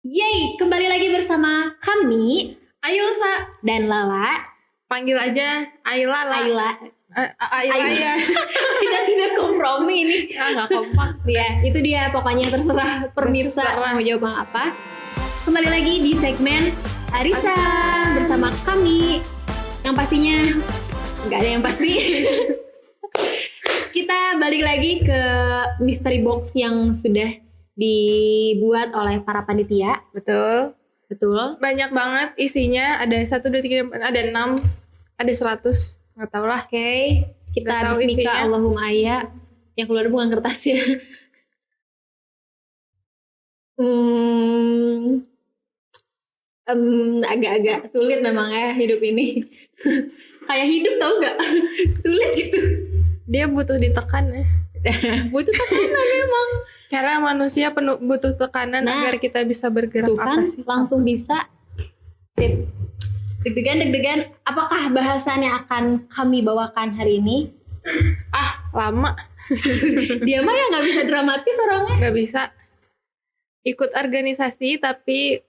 Yeay, kembali lagi bersama kami Ayulsa, dan Lala. panggil aja Ayla lah. Ayla. Ayla ya. Tidak kompromi ini. Nggak kompak. Ya, itu dia pokoknya terserah pemirsa Terserah. mau jawab apa. Kembali lagi di segmen Arisa bersama kami. Yang pastinya nggak ada yang pasti. Kita balik lagi ke mystery box yang sudah dibuat oleh para panitia. Betul. Betul. Banyak banget isinya. Ada 1, 2, 3, 4, ada 6, ada 100. Nggak tahu lah. Oke, kita Nggak tahu bismika isinya. Allahumma ayya. Yang keluar bukan kertas ya. Agak-agak sulit memang ya hidup ini. Kayak hidup tau gak? Sulit gitu. Dia butuh ditekan ya. Butuh tekanan emang. Karena manusia butuh tekanan Nah, agar kita bisa bergerak. Tuh kan Apa sih? langsung bisa. Sip. Deg-degan. Apakah bahasan yang akan kami bawakan hari ini? Lama. Dia mah ya gak bisa dramatis orangnya. Nggak bisa. Ikut organisasi tapi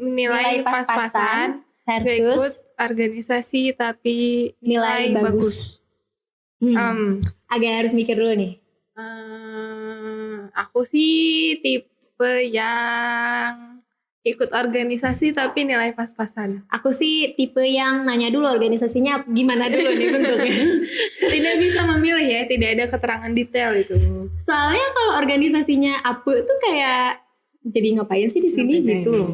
nilai pas-pasan. Nggak ikut versus organisasi tapi nilai bagus. Agak harus mikir dulu nih. Aku sih tipe yang ikut organisasi tapi nilai pas-pasan. Aku sih tipe yang nanya dulu organisasinya gimana dulu nih bentuknya. Tidak bisa memilih ya, tidak ada keterangan detail itu. Soalnya kalau organisasinya apa tuh kayak jadi ngapain sih di sini Ngapain gitu aja. loh.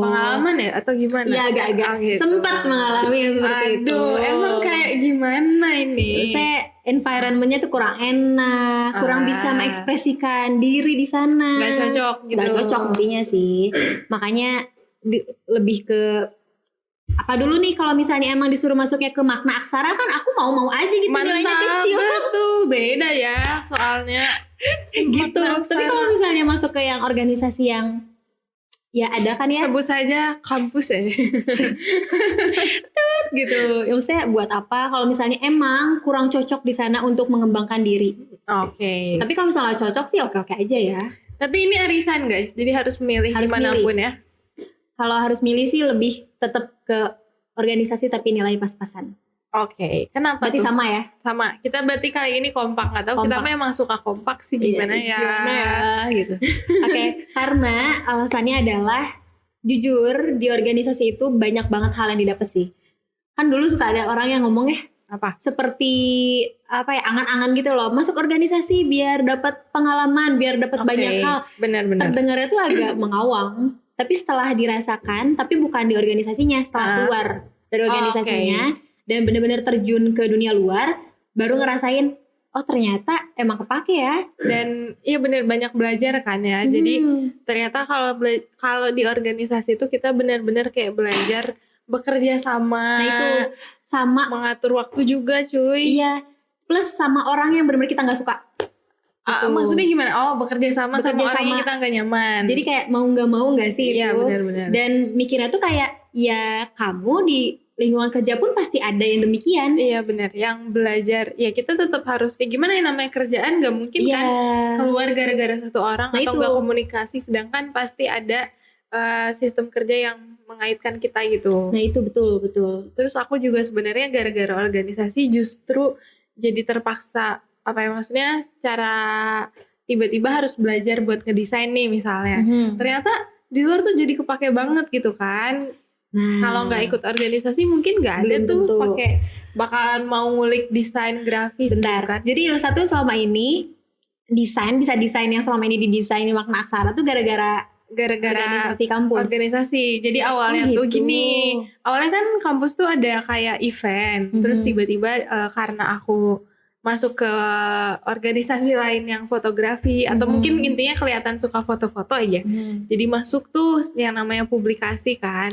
Pengalaman ya atau gimana? Iya agak-agak Gitu. sempat mengalami yang seperti itu. Aduh, emang kayak gimana ini? Saya environmentnya tuh kurang enak, kurang bisa mengekspresikan diri di sana. Gak cocok gitu. Gak cocok intinya sih. Makanya lebih ke apa dulu nih kalau misalnya emang disuruh masuknya ke makna aksara kan aku mau aja gitu nilainya Mantap, kecil betul. Beda ya soalnya. gitu. Makna Tapi aksara. kalau misalnya masuk ke yang organisasi yang ya ada kan ya Sebut saja kampus ya. gitu. Ya maksudnya buat apa kalau misalnya emang kurang cocok di sana untuk mengembangkan diri. Oke. Tapi kalau misalnya cocok sih oke-oke aja ya. Tapi ini arisan guys, jadi harus memilih Harus dimanapun ya. Kalau harus milih sih lebih tetap ke organisasi tapi nilai pas-pasan. Oke, kenapa Berarti tuh? sama ya? Sama. Kita berarti kali ini kompak. Nggak tahu kita Kompak. memang suka kompak sih gimana ya. Gimana ya gitu. Oke, karena alasannya adalah jujur di organisasi itu banyak banget hal yang didapat sih. Kan dulu suka ada orang yang ngomong ya Apa? seperti apa ya angan-angan gitu loh. Masuk organisasi biar dapat pengalaman, biar dapat banyak hal. Benar-benar. Terdengarnya tuh agak mengawang. Tapi setelah dirasakan, tapi bukan di organisasinya, setelah keluar dari organisasinya dan benar-benar terjun ke dunia luar, baru ngerasain, oh ternyata emang kepake ya. Dan iya benar banyak belajar kan ya. Jadi ternyata kalau di organisasi itu kita benar-benar kayak belajar bekerja sama. Nah itu sama, mengatur waktu juga cuy. iya, plus sama orang yang benar-benar kita nggak suka. Gitu. Maksudnya gimana? Oh bekerja sama orang yang kita nggak nyaman. Jadi kayak mau nggak mau nggak sih Iya itu. benar-benar. Dan mikirnya tuh kayak ya kamu di lingkungan kerja pun pasti ada yang demikian. Iya benar, yang belajar ya kita tetap harus ya gimana ya namanya kerjaan gak mungkin Iya. kan keluar gara-gara satu orang Nah, atau itu. gak komunikasi, sedangkan pasti ada sistem kerja yang mengaitkan kita gitu. Nah itu betul. Terus aku juga sebenarnya gara-gara organisasi justru jadi terpaksa apa ya maksudnya secara tiba-tiba harus belajar buat ngedesain nih misalnya. Ternyata di luar tuh jadi kepake banget gitu kan. Nah, Kalau nggak ikut organisasi mungkin nggak ada belum tuh tentu. pakai bakalan mau ngulik desain grafis bentar. gitu kan. Jadi satu selama ini desain yang selama ini didesain di makna aksara tuh gara-gara organisasi kampus. Organisasi. Jadi awalnya tuh gitu. gini. Awalnya kan kampus tuh ada kayak event. Terus tiba-tiba karena aku masuk ke organisasi lain yang fotografi atau mungkin intinya kelihatan suka foto-foto aja. Jadi masuk tuh yang namanya publikasi kan.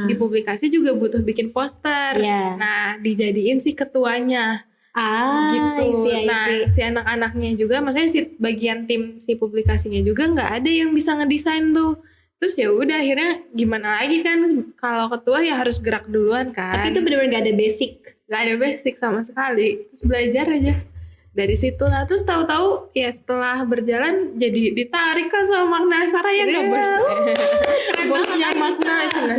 Di publikasi juga butuh bikin poster. Iya. Nah, dijadiin si ketuanya. Gitu. I see. Si anak-anaknya juga, maksudnya si bagian tim si publikasinya juga nggak ada yang bisa ngedesain tuh. Terus ya udah akhirnya gimana lagi kan, kalau ketua ya harus gerak duluan kan. Tapi itu benar-benar gak ada basic. Gak ada basic sama sekali. Terus belajar aja. dari situlah terus tahu-tahu ya setelah berjalan jadi ditarik kan sama Magna Asara ya nggak bos? Bosnya Magna Asara.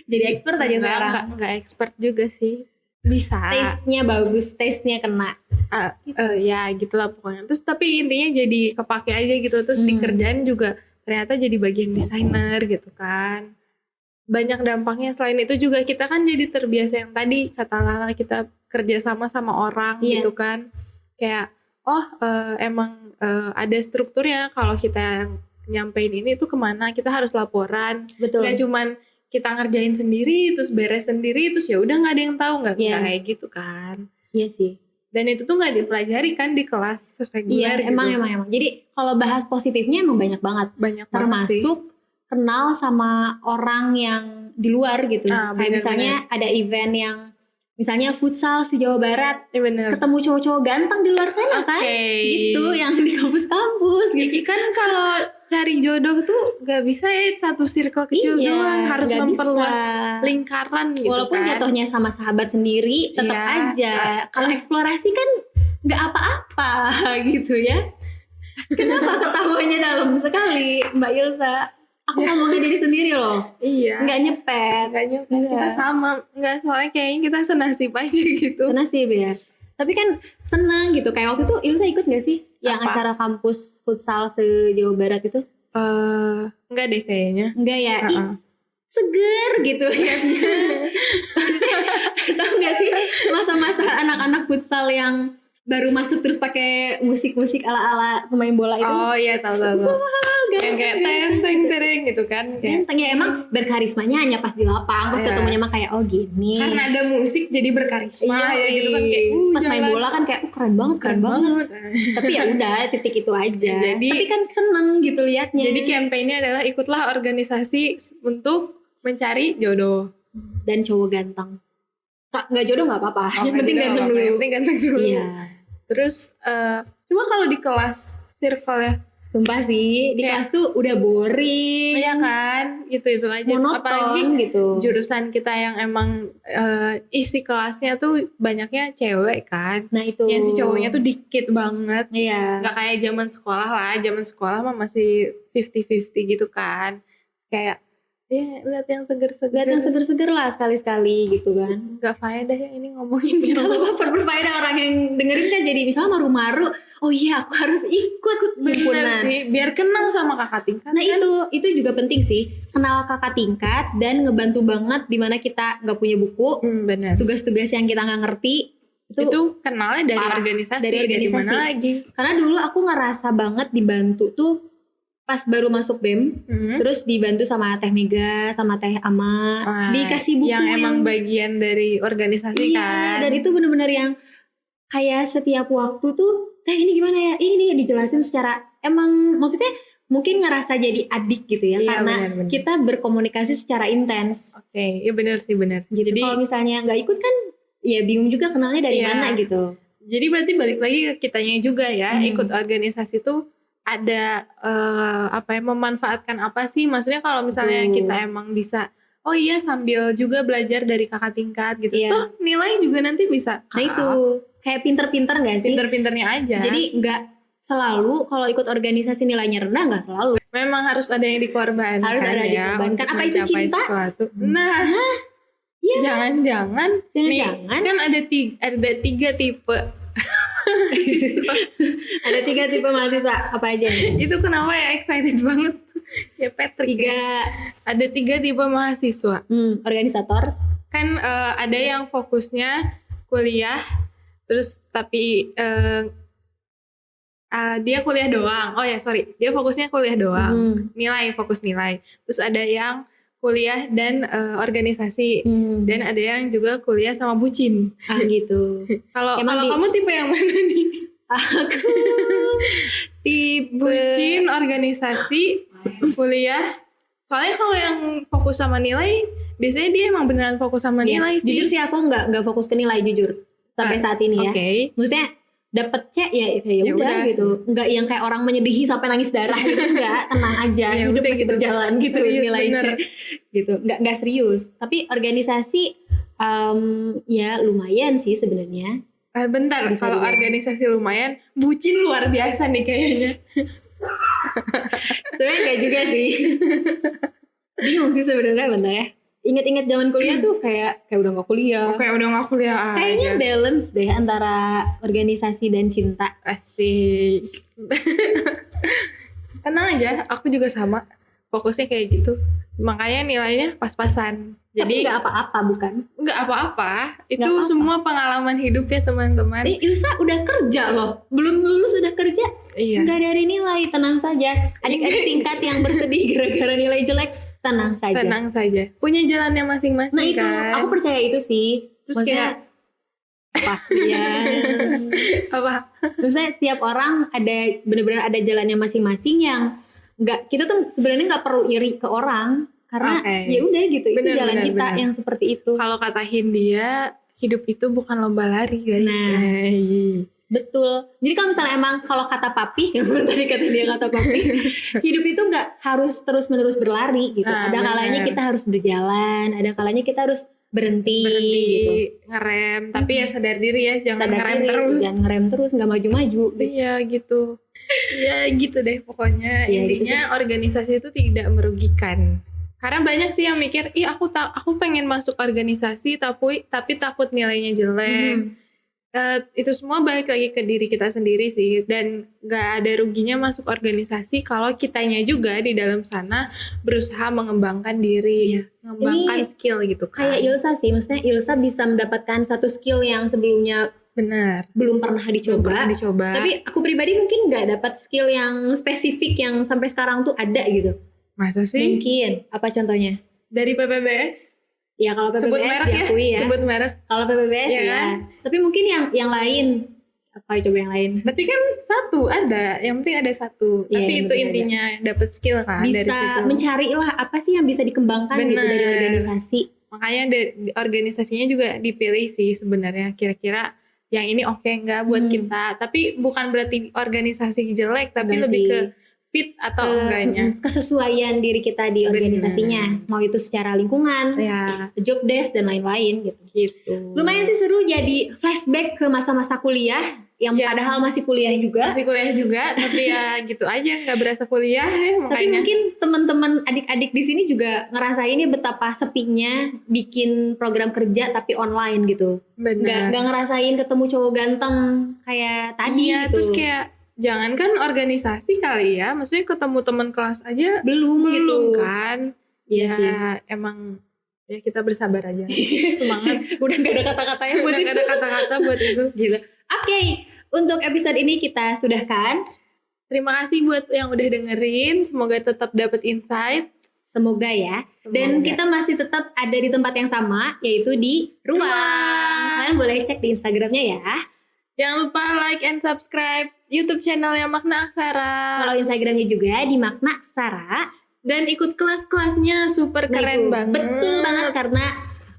Jadi expert aja sekarang. Nggak expert juga sih. Bisa. Taste-nya bagus, taste-nya kena. Ya gitulah pokoknya. Terus tapi intinya jadi kepake aja gitu. Terus di kerjaan juga ternyata jadi bagian desainer gitu kan. Banyak dampaknya. Selain itu juga kita kan jadi terbiasa yang tadi kata Lala, kita kerja sama orang gitu kan. Kayak emang ada strukturnya. Kalau kita nyampein ini tuh kemana, kita harus laporan. Betul. Gak cuman kita ngerjain sendiri terus beres sendiri terus ya udah nggak ada yang tahu, nggak kayak gitu kan. Iya sih. Dan itu tuh nggak dipelajari kan di kelas reguler. Iya, gitu. emang. Jadi kalau bahas positifnya emang banyak banget. Termasuk kenal sama orang yang di luar gitu. Kayak misalnya ada event yang misalnya futsal se Jawa Barat, ketemu cowok-cowok ganteng di luar sana kan, gitu yang di kampus-kampus gitu. Kan kalau cari jodoh tuh gak bisa ya satu circle kecil doang, harus memperluas lingkaran gitu. Walaupun kan jatuhnya sama sahabat sendiri, tetap aja. Kalau eksplorasi kan gak apa-apa gitu ya. Kenapa ketawanya dalam sekali Mbak Ilsa? Aku ngomongin diri sendiri loh. Iya. Nggak nyepet. Kita sama. Nggak, soalnya kayaknya kita senasib aja gitu. Senasib ya. Tapi kan senang gitu. Kayak waktu itu Ilsa ikut gak sih? Yang acara kampus futsal se-Jawa Barat itu? Enggak deh kayaknya. Enggak ya? Seger gitu liatnya. Tahu gak sih masa-masa anak-anak futsal yang baru masuk terus pakai musik-musik ala-ala pemain bola itu? Oh iya, tahu. Yang kayak teng gitu kan. Teng ya, emang berkarismanya hanya pas di lapang. Pas ketemunya mah kayak gini. Karena ada musik jadi berkarisma ya gitu kan, kayak pas main bola kan kayak keren banget. Tapi ya udah titik itu aja. Tapi kan seneng gitu liatnya. Jadi campaign-nya adalah ikutlah organisasi untuk mencari jodoh dan cowok ganteng. Nggak jodoh nggak apa-apa. Yang penting ganteng dulu. Iya. Terus cuma kalau di kelas circle ya, sumpah sih di kelas tuh udah boring. Iya kan, itu aja. Monoton, apalagi gitu. Jurusan kita yang emang isi kelasnya tuh banyaknya cewek kan. Nah itu. Yang si cowoknya tuh dikit banget. Iya. Gak kayak zaman sekolah lah. Zaman sekolah mah masih 50-50 gitu kan. Kayak lihat yang seger-seger lah sekali-sekali gitu kan. Gak faedah ya ini ngomongin cowok. Berfaedah orang yang dengerin kan jadi misalnya maru-maru, oh iya aku harus ikut bener sih, biar kenal sama kakak tingkat. Nah kan? itu juga penting sih, kenal kakak tingkat dan ngebantu banget dimana kita gak punya buku, tugas-tugas yang kita gak ngerti itu kenalnya dari organisasi. Dari mana lagi? Karena dulu aku ngerasa banget dibantu tuh pas baru masuk BEM, terus dibantu sama Teh Mega, sama Teh Ama, dikasih buku yang emang bagian dari organisasi kan. Dan itu bener-bener yang kayak setiap waktu tuh, Teh ini gimana ya, ini dijelasin secara, emang maksudnya mungkin ngerasa jadi adik gitu ya, karena bener. Kita berkomunikasi secara intens. Iya bener sih, bener. Gitu. Jadi kalau misalnya nggak ikut kan, ya bingung juga kenalnya dari mana gitu. Jadi berarti balik lagi ke kitanya juga ya, ikut organisasi tuh ada memanfaatkan apa sih, maksudnya kalau misalnya kita emang bisa sambil juga belajar dari kakak tingkat gitu, tuh nilai juga nanti bisa itu kayak pinter-pinter gak sih, pinter-pinternya aja, jadi nggak selalu kalau ikut organisasi nilainya rendah, nggak selalu, memang harus ada yang dikorbankan, apa itu cinta sesuatu. Jangan-jangan kan ada tiga tipe ada 3 tipe mahasiswa, apa aja nih? Itu kenapa ya excited banget ya Patrick. Ada 3 tipe mahasiswa. Organisator kan ada yang fokusnya kuliah, terus tapi dia kuliah doang. Dia fokusnya kuliah doang. Fokus nilai. Terus ada yang kuliah dan organisasi, dan ada yang juga kuliah sama bucin. Gitu. Kalau kamu tipe yang mana nih? Aku tipe bucin, organisasi, kuliah. Soalnya kalau yang fokus sama nilai, biasanya dia emang beneran fokus sama nilai sih. Jujur sih aku nggak fokus ke nilai, jujur sampai saat ini ya. Maksudnya dapet C ya udah gitu, nggak yang kayak orang menyedihi sampai nangis darah gitu, enggak, tenang aja, hidup masih gitu. Berjalan gitu, serius, nilai C gitu, nggak serius. Tapi organisasi ya lumayan sih sebenarnya. Bentar, Bisa kalau dibilang. organisasi lumayan, bucin luar biasa nih kayaknya. Sebenarnya enggak juga sih. Bingung sih sebenarnya bentar ya. Ingat-ingat zaman kuliah tuh kayak udah gak kuliah. Kayak udah gak kuliah Kayaknya aja. balance deh antara organisasi dan cinta. Asik. Tenang aja, aku juga sama. Fokusnya kayak gitu. Makanya nilainya pas-pasan. Tapi Jadi nggak apa-apa bukan? nggak apa-apa. Itu Nggak apa-apa. semua pengalaman hidup ya teman-teman. Ilsa udah kerja loh. Belum lulus udah kerja. Iya. Nggak dari nilai, tenang saja. Adik-adik tingkat yang bersedih gara-gara nilai jelek, tenang saja. Tenang saja. Punya jalannya masing-masing Nah itu, kan. aku percaya itu sih. Terus kayak apa? Iya. apa? Maksudnya setiap orang ada benar-benar ada jalannya masing-masing yang nggak, kita tuh sebenarnya nggak perlu iri ke orang karena Oke. ya udah gitu, itu Benar, jalan benar, kita benar. yang seperti itu. Kalau kata Hindia, hidup itu bukan lomba lari guys. Nah. Betul. Jadi kalau misalnya emang kalau kata papi, tadi kata dia kata papi, hidup itu nggak harus terus-menerus berlari gitu. Nah, Ada kalanya benar. kita harus berjalan, ada kalanya kita harus berhenti gitu. Ngerem, tapi ya sadar diri ya, jangan Sadar ngerem diri, terus. jangan ngerem terus, nggak maju-maju. Iya gitu. Ya gitu deh pokoknya. Ya, gitu Intinya organisasi itu tidak merugikan. Karena banyak sih yang mikir, ih aku pengen masuk organisasi tapi takut nilainya jelek. Itu semua balik lagi ke diri kita sendiri sih, dan gak ada ruginya masuk organisasi kalau kitanya juga di dalam sana berusaha mengembangkan diri, mengembangkan Ini skill gitu kan. Kayak Ilsa sih, maksudnya Ilsa bisa mendapatkan satu skill yang sebelumnya Benar. belum pernah Belum pernah dicoba. dicoba. Tapi aku pribadi mungkin nggak dapat skill yang spesifik yang sampai sekarang tuh ada gitu. Masa sih? Mungkin. Apa contohnya? Dari PPBS? Ya kalau PPBS Sebut merek diakui ya. Sebut merek. Kalau PPBS Iya ya. kan? Tapi mungkin yang lain. Apa coba yang lain? Tapi kan satu ada, yang penting ada satu. Iya, Tapi yang itu penting intinya dapat skill kan dari Bisa situ. mencari lah apa sih yang bisa dikembangkan gitu dari Bener. organisasi. Makanya organisasinya juga dipilih sih sebenarnya, kira-kira yang ini oke nggak buat kita. Tapi bukan berarti organisasi jelek, tapi Enggak lebih sih. ke fit atau enggaknya. Kesesuaian diri kita di Bener. organisasinya. Mau itu secara lingkungan, Ya, job desk dan lain-lain gitu. gitu. Lumayan sih seru, jadi flashback ke masa-masa kuliah yang Ya. padahal masih kuliah juga. Masih kuliah juga, tapi ya gitu aja, nggak berasa kuliah ya, Tapi makanya. mungkin teman-teman adik-adik di sini juga ngerasain ya betapa sepinya bikin program kerja tapi online gitu. Benar. Nggak ngerasain ketemu cowok ganteng kayak tadi Iya, gitu. terus kayak jangankan organisasi kali ya, maksudnya ketemu teman kelas aja belum gitu. kan. Iya Ya, sih. emang ya kita bersabar aja. Semangat. Udah gak ada kata-katanya buat Udah itu. gak ada kata-kata buat itu. Gitu. Oke, untuk episode ini kita sudahkan. Terima kasih buat yang udah dengerin. Semoga tetap dapat insight. Semoga ya. Dan kita masih tetap ada di tempat yang sama, yaitu di Ruang. Kalian boleh cek di Instagramnya ya. Jangan lupa like and subscribe YouTube channelnya Makna Aksara. Kalau Instagramnya juga di Makna Aksara. Dan ikut kelas-kelasnya, super Nah, keren itu banget. betul banget karena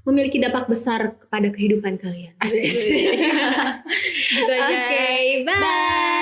memiliki dampak besar kepada kehidupan kalian. Asik. Gitu aja. Oke, bye.